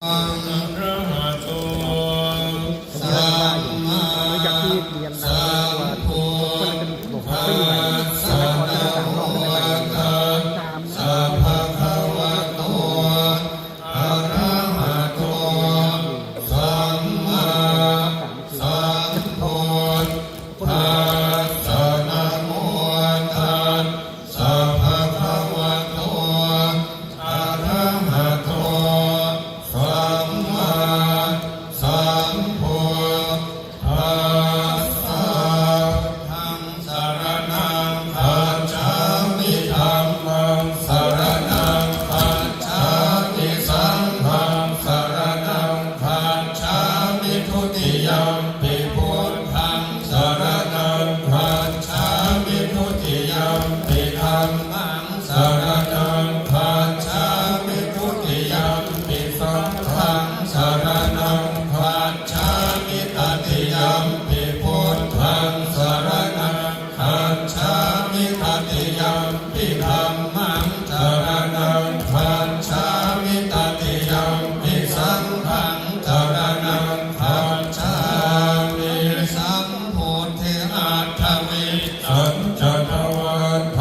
ระหะโตสัมมาสัมพุทธัสสะนะโมตัสสะภะคะวะโตอะระหะโตสัมมาสัมพุทธัสสะนะโมตัสสะภะคะวะโตอะระหะโตสัมมาสัมพุทธัสสะธัมสรณังคัจฉามิธัมมังสรณังคัจฉามิสังฆังสรณังคัจฉามิทุติยัมปิพุทธังสรณังคัจฉามิทุติยัมปิธัมมังสรณังคัจฉามิทุติยัมปิสังฆังสรณังคัจฉามิตติยัมปิพุทธังสรณังคัจฉามิตติยัมปิธัมมังสรณังคัจฉามิตติยัมปิสังฆังสรณังคัจฉามิสัมพุทธิอัตถวิสัจจทวันภ